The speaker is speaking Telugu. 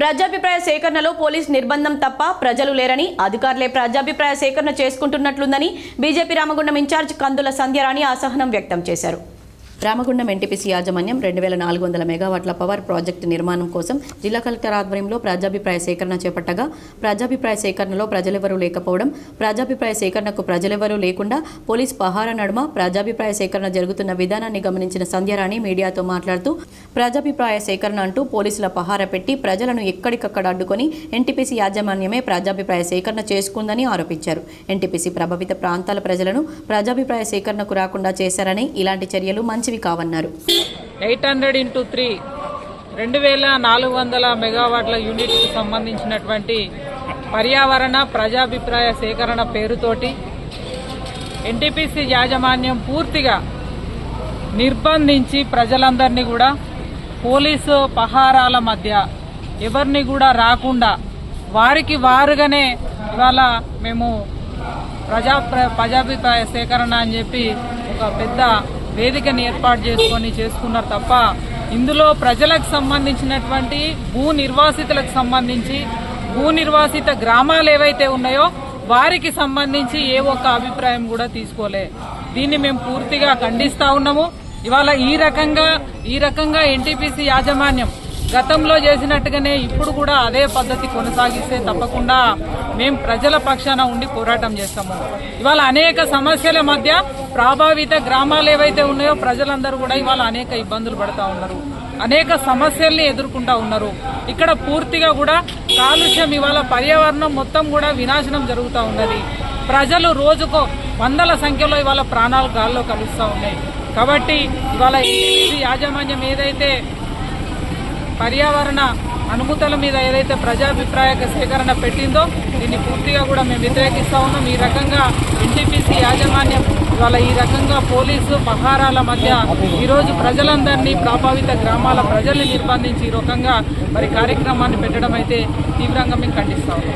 ప్రజాభిప్రాయ సేకరణలో పోలీస్ నిర్బంధం తప్ప ప్రజలు లేరని, అధికారులే ప్రజాభిప్రాయ సేకరణ చేసుకుంటున్నట్లుందని బీజేపీ రామగుండం ఇన్ఛార్జ్ కందుల సంధ్యారాణి అసహనం వ్యక్తం చేశారు. రామగుండం ఎన్టీపీసీ యాజమాన్యం 2400 మెగావాట్ల పవర్ ప్రాజెక్టు నిర్మాణం కోసం జిల్లా కలెక్టర్ ఆధ్వర్యంలో ప్రజాభిప్రాయ సేకరణ చేపట్టగా ప్రజాభిప్రాయ సేకరణలో ప్రజలెవరూ లేకపోవడం, ప్రజాభిప్రాయ సేకరణకు ప్రజలెవరూ లేకుండా పోలీస్ పహారా నడుమ ప్రజాభిప్రాయ సేకరణ జరుగుతున్న విధానాన్ని గమనించిన సంధ్యారాణి మీడియాతో మాట్లాడుతూ ప్రజాభిప్రాయ సేకరణ అంటూ పోలీసుల పహారా పెట్టి ప్రజలను ఎక్కడికక్కడ అడ్డుకొని ఎన్టీపీసీ యాజమాన్యమే ప్రజాభిప్రాయ సేకరణ చేసుకుందని ఆరోపించారు. ఎన్టీపీసీ ప్రభావిత ప్రాంతాల ప్రజలను ప్రజాభిప్రాయ సేకరణకు రాకుండా చేశారని, ఇలాంటి చర్యలు మంచివి కావన్నారు. 800x3 2400 మెగావాట్ల యూనిట్కు సంబంధించినటువంటి పర్యావరణ ప్రజాభిప్రాయ సేకరణ పేరుతోటి ఎన్టీపీసీ యాజమాన్యం పూర్తిగా నిర్బంధించి ప్రజలందరినీ కూడా పోలీసు పహారాల మధ్య ఎవరిని కూడా రాకుండా వారికి వారుగానే ఇవాళ మేము ప్రజాభిప్రాయ సేకరణ అని చెప్పి ఒక పెద్ద వేదికని ఏర్పాటు చేసుకున్నారు తప్ప ఇందులో ప్రజలకు సంబంధించినటువంటి భూ నిర్వాసితులకు సంబంధించి భూ నిర్వాసిత గ్రామాలు ఏవైతే ఉన్నాయో వారికి సంబంధించి ఏ ఒక్క అభిప్రాయం కూడా తీసుకోలే. దీన్ని మేము పూర్తిగా ఖండిస్తా ఉన్నాము. ఇవాళ ఈ రకంగా ఎన్టీపీసీ యాజమాన్యం గతంలో చేసినట్టుగానే ఇప్పుడు కూడా అదే పద్ధతి కొనసాగిస్తే తప్పకుండా మేము ప్రజల పక్షాన ఉండి పోరాటం చేస్తాము. ఇవాళ అనేక సమస్యల మధ్య ప్రభావిత గ్రామాలు ఏవైతే ఉన్నాయో ప్రజలందరూ కూడా ఇవాళ అనేక ఇబ్బందులు పడుతూ ఉన్నారు, అనేక సమస్యల్ని ఎదుర్కొంటూ ఉన్నారు. ఇక్కడ పూర్తిగా కూడా కాలుష్యం, ఇవాళ పర్యావరణం మొత్తం కూడా వినాశనం జరుగుతూ ఉన్నది. ప్రజలు రోజుకో వందల సంఖ్యలో ఇవాళ ప్రాణాలు గాల్లో కలుస్తూ ఉన్నాయి. కాబట్టి ఇవాళ ఎన్టీపీసీ యాజమాన్యం ఏదైతే పర్యావరణ అనుమతుల మీద ఏదైతే ప్రజాభిప్రాయ సేకరణ పెట్టిందో దీన్ని పూర్తిగా కూడా మేము వ్యతిరేకిస్తూ ఉన్నాం. ఈ రకంగా ఎన్టీపీసీ యాజమాన్యం ఇవాళ ఈ రకంగా పోలీసు పహారాల మధ్య ఈరోజు ప్రజలందరినీ ప్రభావిత గ్రామాల ప్రజల్ని నిర్బంధించి ఈ రకంగా మరి కార్యక్రమాన్ని పెట్టడం అయితే తీవ్రంగా మేము ఖండిస్తాం.